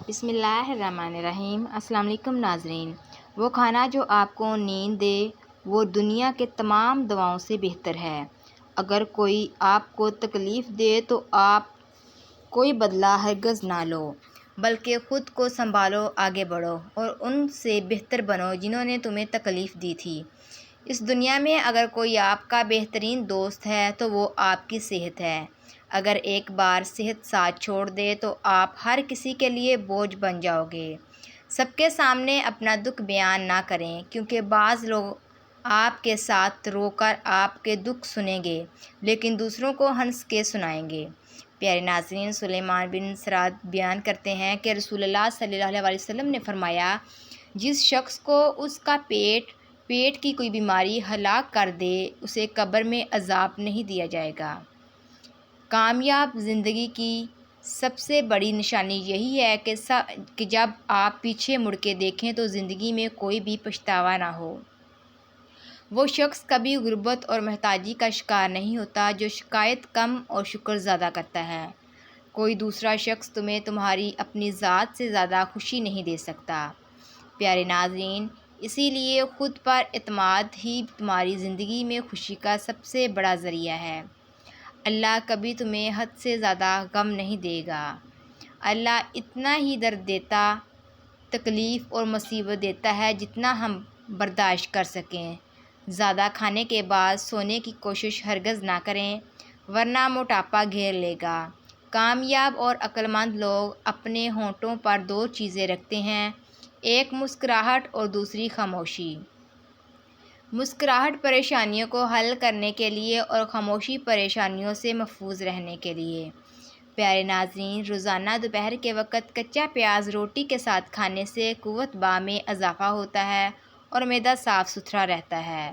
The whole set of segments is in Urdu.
بسم اللہ الرحمن الرحیم۔ السلام علیکم ناظرین۔ وہ کھانا جو آپ کو نیند دے وہ دنیا کے تمام دواؤں سے بہتر ہے۔ اگر کوئی آپ کو تکلیف دے تو آپ کوئی بدلہ ہرگز نہ لو، بلکہ خود کو سنبھالو، آگے بڑھو اور ان سے بہتر بنو جنہوں نے تمہیں تکلیف دی تھی۔ اس دنیا میں اگر کوئی آپ کا بہترین دوست ہے تو وہ آپ کی صحت ہے۔ اگر ایک بار صحت ساتھ چھوڑ دے تو آپ ہر کسی کے لیے بوجھ بن جاؤ گے۔ سب کے سامنے اپنا دکھ بیان نہ کریں، کیونکہ بعض لوگ آپ کے ساتھ رو کر آپ کے دکھ سنیں گے لیکن دوسروں کو ہنس کے سنائیں گے۔ پیارے ناظرین، سلیمان بن سراد بیان کرتے ہیں کہ رسول اللہ صلی اللہ علیہ وسلم نے فرمایا، جس شخص کو اس کا پیٹ کی کوئی بیماری ہلاک کر دے اسے قبر میں عذاب نہیں دیا جائے گا۔ کامیاب زندگی کی سب سے بڑی نشانی یہی ہے کہ جب آپ پیچھے مڑ کے دیکھیں تو زندگی میں کوئی بھی پچھتاوا نہ ہو۔ وہ شخص کبھی غربت اور محتاجی کا شکار نہیں ہوتا جو شکایت کم اور شکر زیادہ کرتا ہے۔ کوئی دوسرا شخص تمہیں تمہاری اپنی ذات سے زیادہ خوشی نہیں دے سکتا۔ پیارے ناظرین، اسی لیے خود پر اعتماد ہی تمہاری زندگی میں خوشی کا سب سے بڑا ذریعہ ہے۔ اللہ کبھی تمہیں حد سے زیادہ غم نہیں دے گا۔ اللہ اتنا ہی درد دیتا، تکلیف اور مصیبت دیتا ہے جتنا ہم برداشت کر سکیں۔ زیادہ کھانے کے بعد سونے کی کوشش ہرگز نہ کریں، ورنہ موٹاپا گھیر لے گا۔ کامیاب اور عقل مند لوگ اپنے ہونٹوں پر دو چیزیں رکھتے ہیں، ایک مسکراہٹ اور دوسری خاموشی۔ مسکراہٹ پریشانیوں کو حل کرنے کے لیے اور خاموشی پریشانیوں سے محفوظ رہنے کے لیے۔ پیارے ناظرین، روزانہ دوپہر کے وقت کچا پیاز روٹی کے ساتھ کھانے سے قوت با میں اضافہ ہوتا ہے اور معدہ صاف ستھرا رہتا ہے۔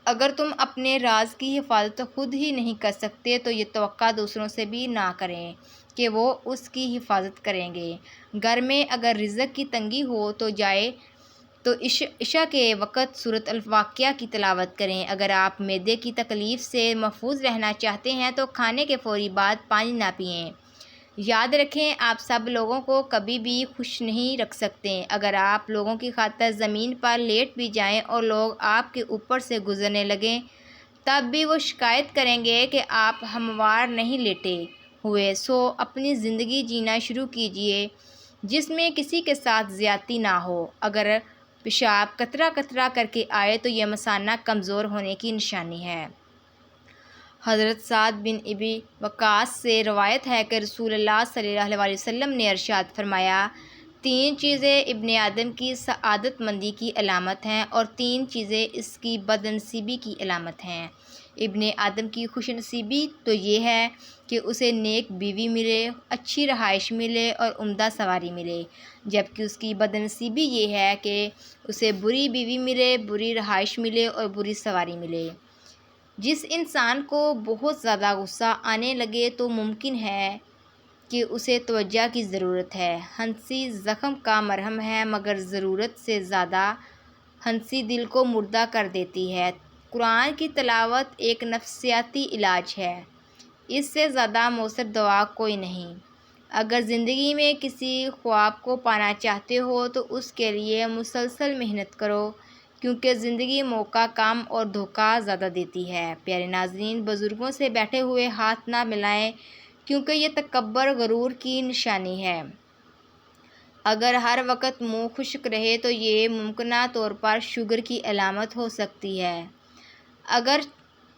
اگر تم اپنے راز کی حفاظت خود ہی نہیں کر سکتے تو یہ توقع دوسروں سے بھی نہ کریں کہ وہ اس کی حفاظت کریں گے۔ گھر میں اگر رزق کی تنگی ہو تو عشاء کے وقت سورۃ الواقعہ کی تلاوت کریں۔ اگر آپ معدے کی تکلیف سے محفوظ رہنا چاہتے ہیں تو کھانے کے فوری بعد پانی نہ پئیں۔ یاد رکھیں، آپ سب لوگوں کو کبھی بھی خوش نہیں رکھ سکتے۔ اگر آپ لوگوں کی خاطر زمین پر لیٹ بھی جائیں اور لوگ آپ کے اوپر سے گزرنے لگیں تب بھی وہ شکایت کریں گے کہ آپ ہموار نہیں لیٹے ہوئے۔ سو اپنی زندگی جینا شروع کیجیے جس میں کسی کے ساتھ زیادتی نہ ہو۔ اگر پیشاب قطرہ قطرہ کر کے آئے تو یہ مثانہ کمزور ہونے کی نشانی ہے۔ حضرت سعد بن ابی وقاص سے روایت ہے کہ رسول اللہ صلی اللہ علیہ وسلم نے ارشاد فرمایا، تین چیزیں ابن آدم کی سعادت مندی کی علامت ہیں اور تین چیزیں اس کی بد نصیبی کی علامت ہیں۔ ابن آدم کی خوش نصیبی تو یہ ہے کہ اسے نیک بیوی ملے، اچھی رہائش ملے اور عمدہ سواری ملے، جبکہ اس کی بد نصیبی یہ ہے کہ اسے بری بیوی ملے، بری رہائش ملے اور بری سواری ملے۔ جس انسان کو بہت زیادہ غصہ آنے لگے تو ممکن ہے کہ اسے توجہ کی ضرورت ہے۔ ہنسی زخم کا مرہم ہے مگر ضرورت سے زیادہ ہنسی دل کو مردہ کر دیتی ہے۔ قرآن کی تلاوت ایک نفسیاتی علاج ہے، اس سے زیادہ مؤثر دوا کوئی نہیں۔ اگر زندگی میں کسی خواب کو پانا چاہتے ہو تو اس کے لیے مسلسل محنت کرو، کیونکہ زندگی موقع کم اور دھوکہ زیادہ دیتی ہے۔ پیارے ناظرین، بزرگوں سے بیٹھے ہوئے ہاتھ نہ ملائیں کیونکہ یہ تکبر غرور کی نشانی ہے۔ اگر ہر وقت منہ خشک رہے تو یہ ممکنہ طور پر شوگر کی علامت ہو سکتی ہے۔ اگر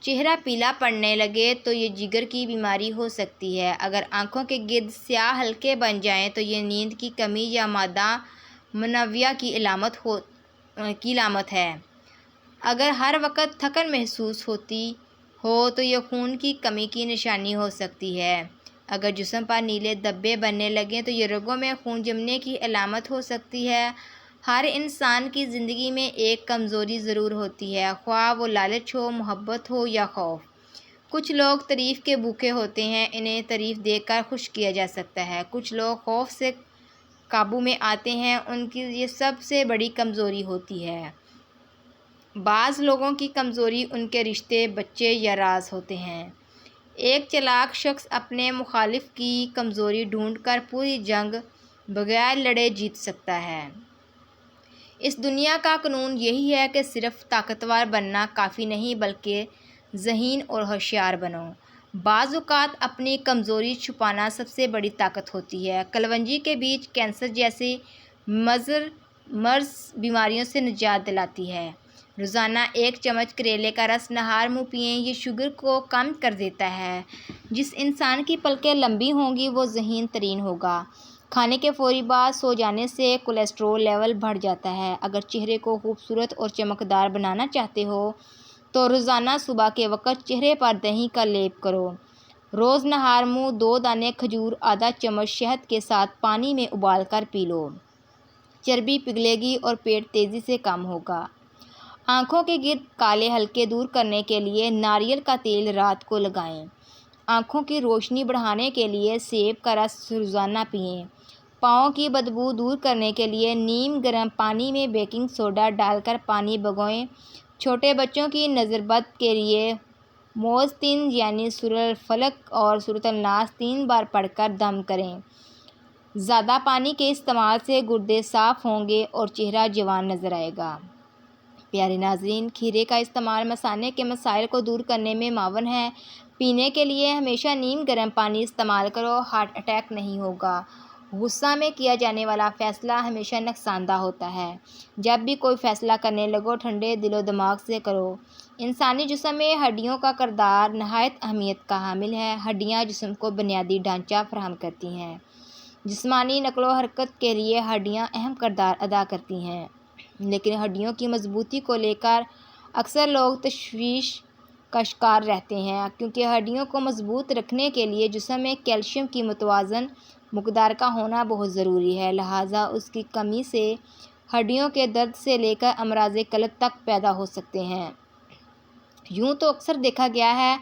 چہرہ پیلا پڑنے لگے تو یہ جگر کی بیماری ہو سکتی ہے۔ اگر آنکھوں کے گرد سیاہ حلقے بن جائیں تو یہ نیند کی کمی یا مادہ منویہ کی علامت ہے۔ اگر ہر وقت تھکن محسوس ہوتی ہو تو یہ خون کی کمی کی نشانی ہو سکتی ہے۔ اگر جسم پر نیلے دھبے بننے لگیں تو یہ رگوں میں خون جمنے کی علامت ہو سکتی ہے۔ ہر انسان کی زندگی میں ایک کمزوری ضرور ہوتی ہے، خواہ وہ لالچ ہو، محبت ہو یا خوف۔ کچھ لوگ تعریف کے بھوکے ہوتے ہیں، انہیں تعریف دے کر خوش کیا جا سکتا ہے۔ کچھ لوگ خوف سے قابو میں آتے ہیں، ان کی یہ سب سے بڑی کمزوری ہوتی ہے۔ بعض لوگوں کی کمزوری ان کے رشتے، بچے یا راز ہوتے ہیں۔ ایک چالاک شخص اپنے مخالف کی کمزوری ڈھونڈ کر پوری جنگ بغیر لڑے جیت سکتا ہے۔ اس دنیا کا قانون یہی ہے کہ صرف طاقتور بننا کافی نہیں بلکہ ذہین اور ہوشیار بنو۔ بعض اوقات اپنی کمزوری چھپانا سب سے بڑی طاقت ہوتی ہے۔ کلونجی کے بیج کینسر جیسی مرض بیماریوں سے نجات دلاتی ہے۔ روزانہ 1 چمچ کریلے کا رس نہار منہ پئیں، یہ شوگر کو کم کر دیتا ہے۔ جس انسان کی پلکیں لمبی ہوں گی وہ ذہین ترین ہوگا۔ کھانے کے فوری بعد سو جانے سے کولیسٹرول لیول بڑھ جاتا ہے۔ اگر چہرے کو خوبصورت اور چمکدار بنانا چاہتے ہو تو روزانہ صبح کے وقت چہرے پر دہی کا لیپ کرو۔ روز نہار منہ 2 دانے کھجور آدھا چمچ شہد کے ساتھ پانی میں ابال کر پی لو۔ چربی پگھلے گی اور پیٹ تیزی سے کم ہوگا۔ آنکھوں کے گرد کالے حلقے دور کرنے کے لیے ناریل کا تیل رات کو لگائیں۔ آنکھوں کی روشنی بڑھانے کے لیے سیب کا رس روزانہ پئیں۔ پاؤں کی بدبو دور کرنے کے لیے نیم گرم پانی میں بیکنگ سوڈا ڈال کر پانی بھگوئیں۔ چھوٹے بچوں کی نظر بد کے لیے معوذتین یعنی سورۃ الفلق اور سورۃ الناس 3 بار پڑھ کر دم کریں۔ زیادہ پانی کے استعمال سے گردے صاف ہوں گے اور چہرہ جوان نظر آئے گا۔ پیارے ناظرین، کھیرے کا استعمال مثانے کے مسائل کو دور کرنے میں معاون ہے۔ پینے کے لیے ہمیشہ نیم گرم پانی استعمال کرو، ہارٹ اٹیک نہیں ہوگا۔ غصہ میں کیا جانے والا فیصلہ ہمیشہ نقصان دہ ہوتا ہے۔ جب بھی کوئی فیصلہ کرنے لگو ٹھنڈے دل و دماغ سے کرو۔ انسانی جسم میں ہڈیوں کا کردار نہایت اہمیت کا حامل ہے۔ ہڈیاں جسم کو بنیادی ڈھانچہ فراہم کرتی ہیں۔ جسمانی نقل و حرکت کے لیے ہڈیاں اہم کردار ادا کرتی ہیں، لیکن ہڈیوں کی مضبوطی کو لے کر اکثر لوگ تشویش کا شکار رہتے ہیں، کیونکہ ہڈیوں کو مضبوط رکھنے کے لیے جسم میں کیلشیم کی متوازن مقدار کا ہونا بہت ضروری ہے، لہٰذا اس کی کمی سے ہڈیوں کے درد سے لے کر امراض قلب تک پیدا ہو سکتے ہیں۔ یوں تو اکثر دیکھا گیا ہے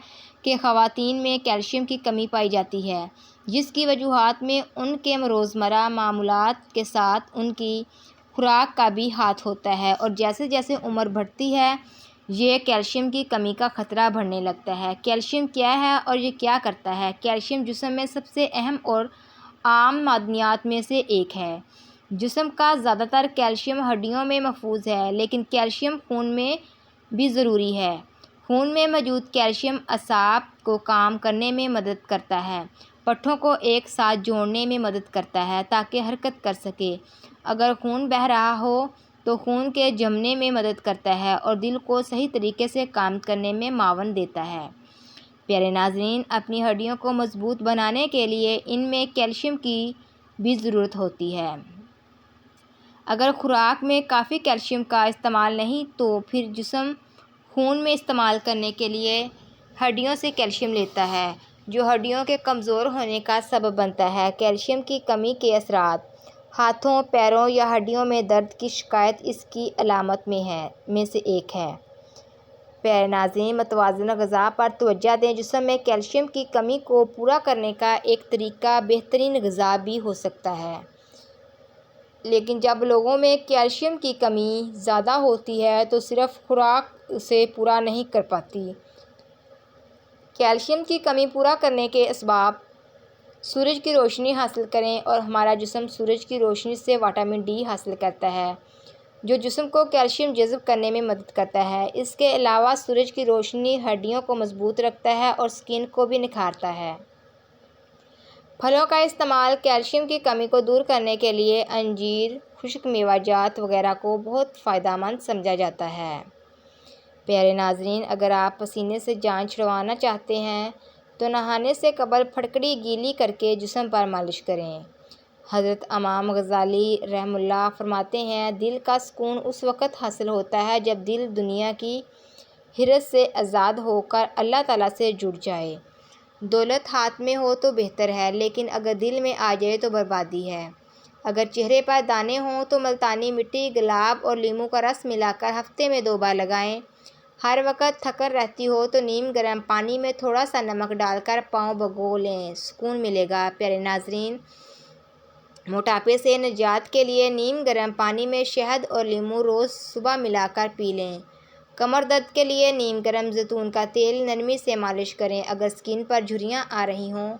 کہ خواتین میں کیلشیم کی کمی پائی جاتی ہے، جس کی وجوہات میں ان کے روزمرہ معمولات کے ساتھ ان کی خوراک کا بھی ہاتھ ہوتا ہے، اور جیسے جیسے عمر بڑھتی ہے یہ کیلشیم کی کمی کا خطرہ بڑھنے لگتا ہے۔ کیلشیم کیا ہے اور یہ کیا کرتا ہے؟ کیلشیم جسم میں سب سے اہم اور عام معدنیات میں سے ایک ہے۔ جسم کا زیادہ تر کیلشیم ہڈیوں میں محفوظ ہے، لیکن کیلشیم خون میں بھی ضروری ہے۔ خون میں موجود کیلشیم اعصاب کو کام کرنے میں مدد کرتا ہے، پٹھوں کو ایک ساتھ جوڑنے میں مدد کرتا ہے تاکہ حرکت کر سکے۔ اگر خون بہہ رہا ہو تو خون کے جمنے میں مدد کرتا ہے اور دل کو صحیح طریقے سے کام کرنے میں معاون دیتا ہے۔ پیارے ناظرین، اپنی ہڈیوں کو مضبوط بنانے کے لیے ان میں کیلشیم کی بھی ضرورت ہوتی ہے۔ اگر خوراک میں کافی کیلشیم کا استعمال نہیں تو پھر جسم خون میں استعمال کرنے کے لیے ہڈیوں سے کیلشیم لیتا ہے، جو ہڈیوں کے کمزور ہونے کا سبب بنتا ہے۔ کیلشیم کی کمی کے اثرات: ہاتھوں، پیروں یا ہڈیوں میں درد کی شکایت اس کی علامات میں سے ایک ہے۔ پیارے ناظرین، متوازن غذا پر توجہ دیں۔ جسم میں کیلشیم کی کمی کو پورا کرنے کا ایک طریقہ بہترین غذا بھی ہو سکتا ہے، لیکن جب لوگوں میں کیلشیم کی کمی زیادہ ہوتی ہے تو صرف خوراک اسے پورا نہیں کر پاتی۔ کیلشیم کی کمی پورا کرنے کے اسباب: سورج کی روشنی حاصل کریں، اور ہمارا جسم سورج کی روشنی سے وٹامن ڈی حاصل کرتا ہے، جو جسم کو کیلشیم جذب کرنے میں مدد کرتا ہے۔ اس کے علاوہ سورج کی روشنی ہڈیوں کو مضبوط رکھتا ہے اور سکن کو بھی نکھارتا ہے۔ پھلوں کا استعمال: کیلشیم کی کمی کو دور کرنے کے لیے انجیر، خشک میوہ جات وغیرہ کو بہت فائدہ مند سمجھا جاتا ہے۔ پیارے ناظرین، اگر آپ پسینے سے جان چھڑوانا چاہتے ہیں تو نہانے سے قبل پھٹکڑی گیلی کرکے جسم پر مالش کریں۔ حضرت امام غزالی رحمہ اللہ فرماتے ہیں، دل کا سکون اس وقت حاصل ہوتا ہے جب دل دنیا کی حرص سے آزاد ہو کر اللہ تعالیٰ سے جڑ جائے۔ دولت ہاتھ میں ہو تو بہتر ہے، لیکن اگر دل میں آ جائے تو بربادی ہے۔ اگر چہرے پر دانے ہوں تو ملتانی مٹی، گلاب اور لیموں کا رس ملا کر ہفتے میں 2 بار لگائیں۔ ہر وقت تھکن رہتی ہو تو نیم گرم پانی میں تھوڑا سا نمک ڈال کر پاؤں بھگو لیں، سکون ملے گا۔ پیارے ناظرین، موٹاپے سے نجات کے لیے نیم گرم پانی میں شہد اور لیموں روز صبح ملا کر پی لیں۔ کمر درد کے لیے نیم گرم زیتون کا تیل نرمی سے مالش کریں۔ اگر سکن پر جھریاں آ رہی ہوں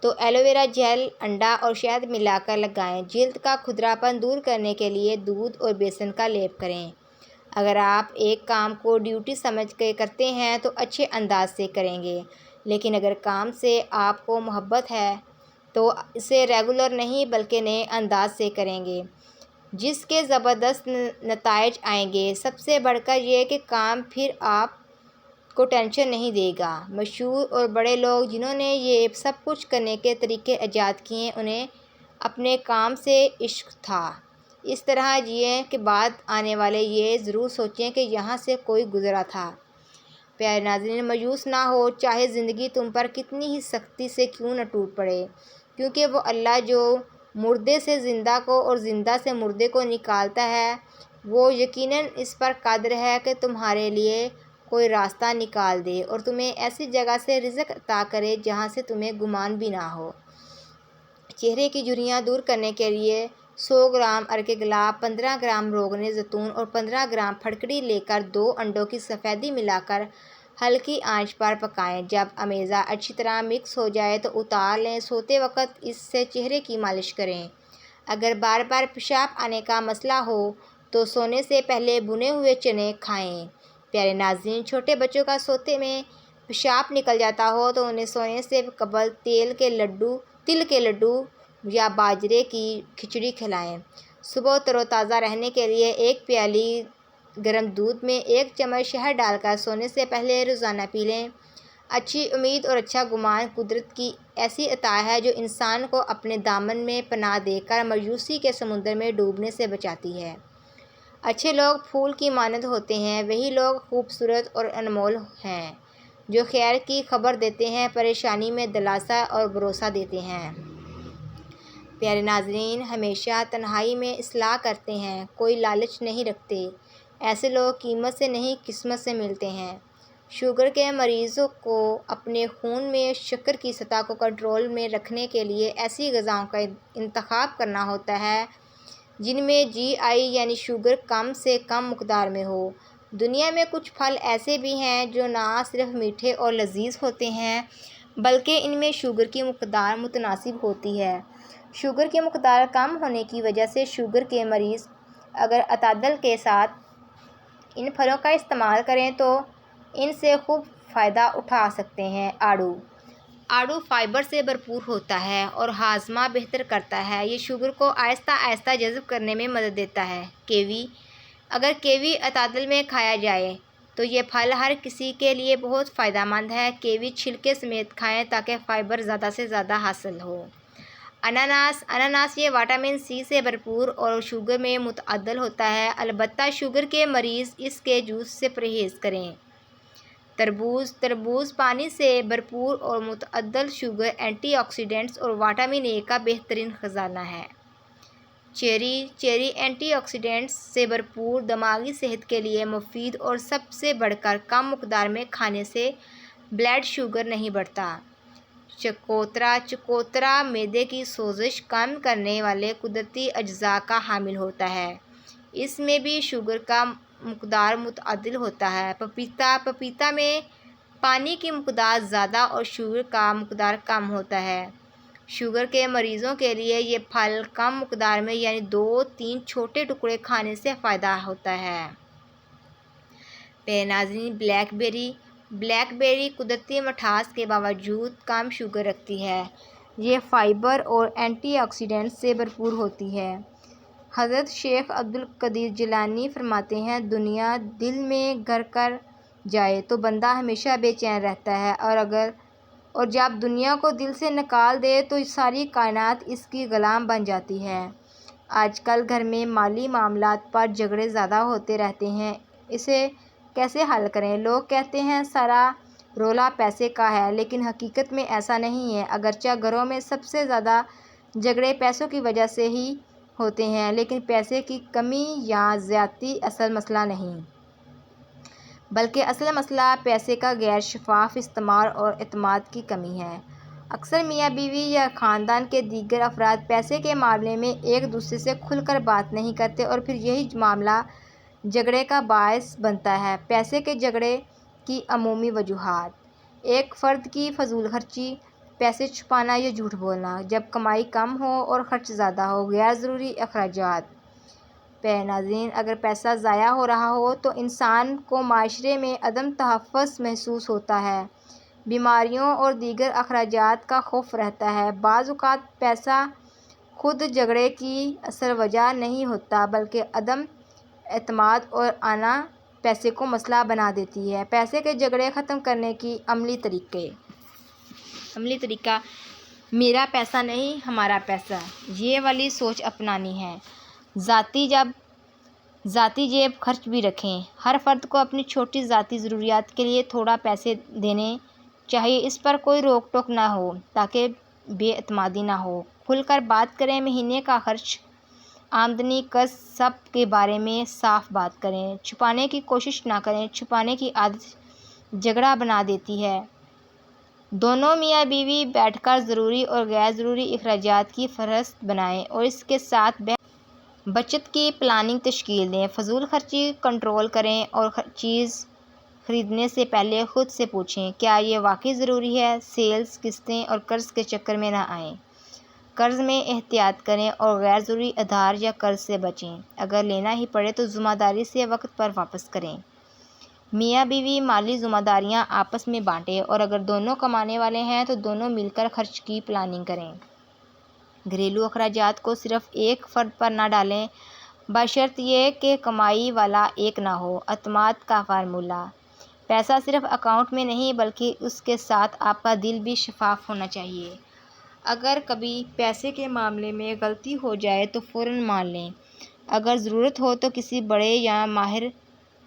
تو ایلوویرا جیل، انڈا اور شہد ملا کر لگائیں۔ جلد کا کھردراپن دور کرنے کے لیے دودھ اور بیسن کا لیپ کریں۔ اگر آپ ایک کام کو ڈیوٹی سمجھ کے کرتے ہیں تو اچھے انداز سے کریں گے، لیکن اگر کام سے آپ کو محبت ہے تو اسے ریگولر نہیں بلکہ نئے انداز سے کریں گے، جس کے زبردست نتائج آئیں گے۔ سب سے بڑھ کر یہ کہ کام پھر آپ کو ٹینشن نہیں دے گا۔ مشہور اور بڑے لوگ جنہوں نے یہ سب کچھ کرنے کے طریقے ایجاد کیے، انہیں اپنے کام سے عشق تھا۔ اس طرح جئیں کہ بعد آنے والے یہ ضرور سوچیں کہ یہاں سے کوئی گزرا تھا۔ پیارے ناظرین، مایوس نہ ہو، چاہے زندگی تم پر کتنی ہی سختی سے کیوں نہ ٹوٹ پڑے، کیونکہ وہ اللہ جو مردے سے زندہ کو اور زندہ سے مردے کو نکالتا ہے، وہ یقیناً اس پر قادر ہے کہ تمہارے لیے کوئی راستہ نکال دے اور تمہیں ایسی جگہ سے رزق عطا کرے جہاں سے تمہیں گمان بھی نہ ہو۔ چہرے کی جھریاں دور کرنے کے لیے 100 گرام ارک گلاب، 15 گرام روغن زیتون اور 15 گرام پھٹکڑی لے کر 2 انڈوں کی سفیدی ملا کر ہلکی آنچ پر پکائیں۔ جب امیزہ اچھی طرح مکس ہو جائے تو اتار لیں۔ سوتے وقت اس سے چہرے کی مالش کریں۔ اگر بار بار پیشاب آنے کا مسئلہ ہو تو سونے سے پہلے بھنے ہوئے چنے کھائیں۔ پیارے ناظرین، چھوٹے بچوں کا سوتے میں پیشاب نکل جاتا ہو تو انہیں سونے سے قبل تل کے لڈو یا باجرے کی کھچڑی کھلائیں۔ صبح تر و تازہ رہنے کے لیے ایک پیالی گرم دودھ میں 1 چمچ شہد ڈال کر سونے سے پہلے روزانہ پی لیں۔ اچھی امید اور اچھا گمان قدرت کی ایسی عطا ہے جو انسان کو اپنے دامن میں پناہ دے کر مایوسی کے سمندر میں ڈوبنے سے بچاتی ہے۔ اچھے لوگ پھول کی مانند ہوتے ہیں، وہی لوگ خوبصورت اور انمول ہیں جو خیر کی خبر دیتے ہیں، پریشانی میں دلاسا اور بھروسہ دیتے ہیں۔ پیارے ناظرین، ہمیشہ تنہائی میں اصلاح کرتے ہیں، کوئی لالچ نہیں رکھتے۔ ایسے لوگ قیمت سے نہیں قسمت سے ملتے ہیں۔ شوگر کے مریضوں کو اپنے خون میں شکر کی سطح کو کنٹرول میں رکھنے کے لیے ایسی غذاؤں کا انتخاب کرنا ہوتا ہے جن میں GI یعنی شوگر کم سے کم مقدار میں ہو۔ دنیا میں کچھ پھل ایسے بھی ہیں جو نہ صرف میٹھے اور لذیذ ہوتے ہیں بلکہ ان میں شوگر کی مقدار متناسب ہوتی ہے۔ شوگر کی مقدار کم ہونے کی وجہ سے شوگر کے مریض اگر اعتدال کے ساتھ ان پھلوں کا استعمال کریں تو ان سے خوب فائدہ اٹھا سکتے ہیں۔ آڑو فائبر سے بھرپور ہوتا ہے اور ہاضمہ بہتر کرتا ہے۔ یہ شوگر کو آہستہ آہستہ جذب کرنے میں مدد دیتا ہے۔ کیوی، اگر کیوی اعتدال میں کھایا جائے تو یہ پھل ہر کسی کے لیے بہت فائدہ مند ہے۔ کیوی چھلکے سمیت کھائیں تاکہ فائبر زیادہ سے زیادہ حاصل ہو۔ اناناس یہ وٹامن C سے بھرپور اور شوگر میں معتدل ہوتا ہے، البتہ شوگر کے مریض اس کے جوس سے پرہیز کریں۔ تربوز پانی سے بھرپور اور معتدل شوگر، اینٹی آکسیڈنٹس اور وٹامن A کا بہترین خزانہ ہے۔ چیری اینٹی آکسیڈنٹس سے بھرپور، دماغی صحت کے لیے مفید اور سب سے بڑھ کر کم مقدار میں کھانے سے بلڈ شوگر نہیں بڑھتا۔ چکوترا معدے کی سوزش کم کرنے والے قدرتی اجزاء کا حامل ہوتا ہے، اس میں بھی شوگر کا مقدار معتدل ہوتا ہے۔ پپیتا میں پانی کی مقدار زیادہ اور شوگر کا مقدار کم ہوتا ہے۔ شوگر کے مریضوں کے لیے یہ پھل کم مقدار میں یعنی 2-3 چھوٹے ٹکڑے کھانے سے فائدہ ہوتا ہے۔ پیارے ناظرین، بلیک بیری قدرتی مٹھاس کے باوجود کم شوگر رکھتی ہے۔ یہ فائبر اور اینٹی آکسیڈنٹس سے بھرپور ہوتی ہے۔ حضرت شیخ عبدالقادر جیلانی فرماتے ہیں، دنیا دل میں گھر کر جائے تو بندہ ہمیشہ بے چین رہتا ہے اور جب دنیا کو دل سے نکال دے تو ساری کائنات اس کی غلام بن جاتی ہے۔ آج کل گھر میں مالی معاملات پر جھگڑے زیادہ ہوتے رہتے ہیں، اسے کیسے حل کریں؟ لوگ کہتے ہیں سارا رولا پیسے کا ہے، لیکن حقیقت میں ایسا نہیں ہے۔ اگرچہ گھروں میں سب سے زیادہ جھگڑے پیسوں کی وجہ سے ہی ہوتے ہیں، لیکن پیسے کی کمی یا زیادتی اصل مسئلہ نہیں، بلکہ اصل مسئلہ پیسے کا غیر شفاف استعمال اور اعتماد کی کمی ہے۔ اکثر میاں بیوی یا خاندان کے دیگر افراد پیسے کے معاملے میں ایک دوسرے سے کھل کر بات نہیں کرتے اور پھر یہی معاملہ جھگڑے کا باعث بنتا ہے۔ پیسے کے جھگڑے کی عمومی وجوہات: ایک، فرد کی فضول خرچی، پیسے چھپانا یا جھوٹ بولنا، جب کمائی کم ہو اور خرچ زیادہ ہو، غیر ضروری اخراجات۔ پیارے ناظرین، اگر پیسہ ضائع ہو رہا ہو تو انسان کو معاشرے میں عدم تحفظ محسوس ہوتا ہے، بیماریوں اور دیگر اخراجات کا خوف رہتا ہے۔ بعض اوقات پیسہ خود جھگڑے کی اصل وجہ نہیں ہوتا، بلکہ عدم اعتماد اور انا پیسے کو مسئلہ بنا دیتی ہے۔ پیسے کے جھگڑے ختم کرنے کی عملی طریقہ میرا پیسہ نہیں، ہمارا پیسہ، یہ والی سوچ اپنانی ہے۔ ذاتی جیب خرچ بھی رکھیں۔ ہر فرد کو اپنی چھوٹی ذاتی ضروریات کے لیے تھوڑا پیسے دینے چاہیے، اس پر کوئی روک ٹوک نہ ہو تاکہ بے اعتمادی نہ ہو۔ کھل کر بات کریں، مہینے کا خرچ، آمدنی، قرض سب کے بارے میں صاف بات کریں۔ چھپانے کی کوشش نہ کریں، چھپانے کی عادت جھگڑا بنا دیتی ہے۔ دونوں میاں بیوی بیٹھ کر ضروری اور غیر ضروری اخراجات کی فہرست بنائیں اور اس کے ساتھ بچت کی پلاننگ تشکیل دیں۔ فضول خرچی کنٹرول کریں اور چیز خریدنے سے پہلے خود سے پوچھیں، کیا یہ واقعی ضروری ہے؟ سیلز، قسطیں اور قرض کے چکر میں نہ آئیں۔ قرض میں احتیاط کریں اور غیر ضروری ادھار یا قرض سے بچیں۔ اگر لینا ہی پڑے تو ذمہ داری سے وقت پر واپس کریں۔ میاں بیوی مالی ذمہ داریاں آپس میں بانٹیں اور اگر دونوں کمانے والے ہیں تو دونوں مل کر خرچ کی پلاننگ کریں۔ گھریلو اخراجات کو صرف ایک فرد پر نہ ڈالیں، بشرط یہ کہ کمائی والا ایک نہ ہو۔ اعتماد کا فارمولہ: پیسہ صرف اکاؤنٹ میں نہیں بلکہ اس کے ساتھ آپ کا دل بھی شفاف ہونا چاہیے۔ اگر کبھی پیسے کے معاملے میں غلطی ہو جائے تو فوراً مان لیں۔ اگر ضرورت ہو تو کسی بڑے یا ماہر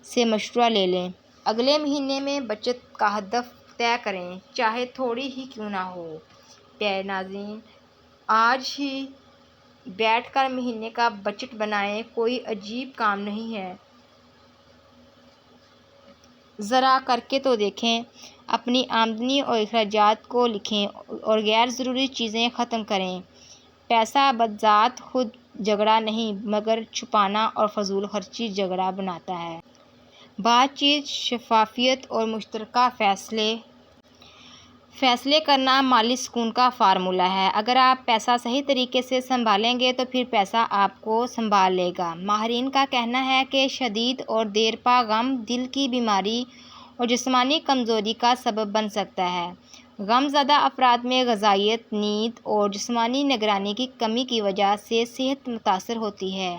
سے مشورہ لے لیں۔ اگلے مہینے میں بچت کا ہدف طے کریں، چاہے تھوڑی ہی کیوں نہ ہو۔ پیارے ناظرین، آج ہی بیٹھ کر مہینے کا بجٹ بنائیں، کوئی عجیب کام نہیں ہے، ذرا کر کے تو دیکھیں۔ اپنی آمدنی اور اخراجات کو لکھیں اور غیر ضروری چیزیں ختم کریں۔ پیسہ بذات خود جھگڑا نہیں مگر چھپانا اور فضول خرچی جھگڑا بناتا ہے۔ بات چیت، شفافیت اور مشترکہ فیصلے کرنا مالی سکون کا فارمولہ ہے۔ اگر آپ پیسہ صحیح طریقے سے سنبھالیں گے تو پھر پیسہ آپ کو سنبھال لے گا۔ ماہرین کا کہنا ہے کہ شدید اور دیرپا غم دل کی بیماری اور جسمانی کمزوری کا سبب بن سکتا ہے۔ غم زدہ افراد میں غذائیت، نیند اور جسمانی نگرانی کی کمی کی وجہ سے صحت متاثر ہوتی ہے،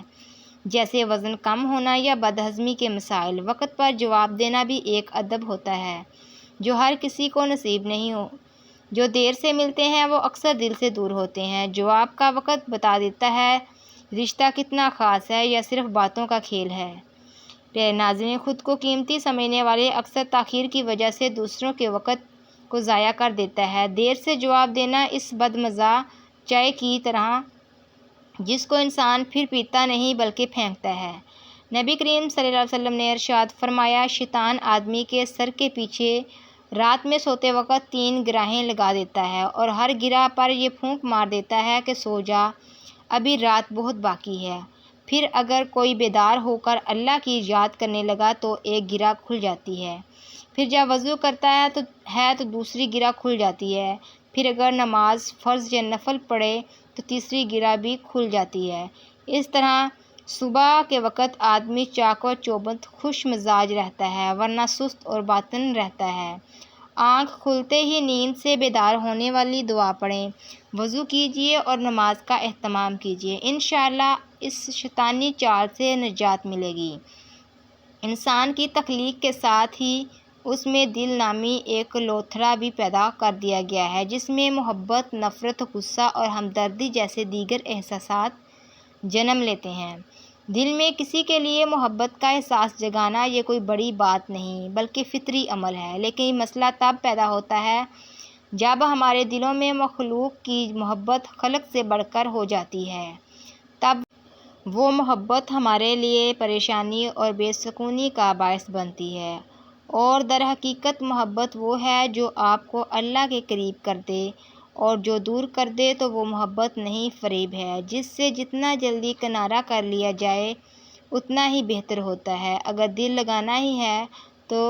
جیسے وزن کم ہونا یا بد ہضمی کے مسائل۔ وقت پر جواب دینا بھی ایک ادب ہوتا ہے جو ہر کسی کو نصیب نہیں ہو۔ جو دیر سے ملتے ہیں وہ اکثر دل سے دور ہوتے ہیں۔ جواب کا وقت بتا دیتا ہے رشتہ کتنا خاص ہے یا صرف باتوں کا کھیل ہے۔ پیارے ناظرین، خود کو قیمتی سمجھنے والے اکثر تاخیر کی وجہ سے دوسروں کے وقت کو ضائع کر دیتا ہے۔ دیر سے جواب دینا اس بد مزہ چائے کی طرح جس کو انسان پھر پیتا نہیں بلکہ پھینکتا ہے۔ نبی کریم صلی اللہ علیہ وسلم نے ارشاد فرمایا، شیطان آدمی کے سر کے پیچھے رات میں سوتے وقت 3 گرہیں لگا دیتا ہے اور ہر گرہ پر یہ پھونک مار دیتا ہے کہ سو جا، ابھی رات بہت باقی ہے۔ پھر اگر کوئی بیدار ہو کر اللہ کی یاد کرنے لگا تو ایک گرہ کھل جاتی ہے، پھر جب وضو کرتا ہے تو دوسری گرہ کھل جاتی ہے، پھر اگر نماز فرض یا نفل پڑھے تو تیسری گرہ بھی کھل جاتی ہے۔ اس طرح صبح کے وقت آدمی چاق و چوبند خوش مزاج رہتا ہے ورنہ سست اور باطن رہتا ہے۔ آنکھ کھلتے ہی نیند سے بیدار ہونے والی دعا پڑھیں، وضو کیجیے اور نماز کا اہتمام کیجیے، انشاءاللہ اس شیطانی چال سے نجات ملے گی۔ انسان کی تخلیق کے ساتھ ہی اس میں دل نامی ایک لوتھڑا بھی پیدا کر دیا گیا ہے جس میں محبت، نفرت، غصہ اور ہمدردی جیسے دیگر احساسات جنم لیتے ہیں۔ دل میں کسی کے لیے محبت کا احساس جگانا یہ کوئی بڑی بات نہیں بلکہ فطری عمل ہے، لیکن مسئلہ تب پیدا ہوتا ہے جب ہمارے دلوں میں مخلوق کی محبت خلق سے بڑھ کر ہو جاتی ہے، تب وہ محبت ہمارے لیے پریشانی اور بے سکونی کا باعث بنتی ہے۔ اور در حقیقت محبت وہ ہے جو آپ کو اللہ کے قریب کر دے اور جو دور کر دے تو وہ محبت نہیں، فریب ہے جس سے جتنا جلدی کنارہ کر لیا جائے اتنا ہی بہتر ہوتا ہے۔ اگر دل لگانا ہی ہے تو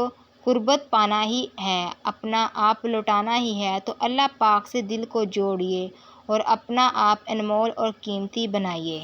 قربت پانا ہی ہے، اپنا آپ لوٹانا ہی ہے، تو اللہ پاک سے دل کو جوڑیے اور اپنا آپ انمول اور قیمتی بنائیے۔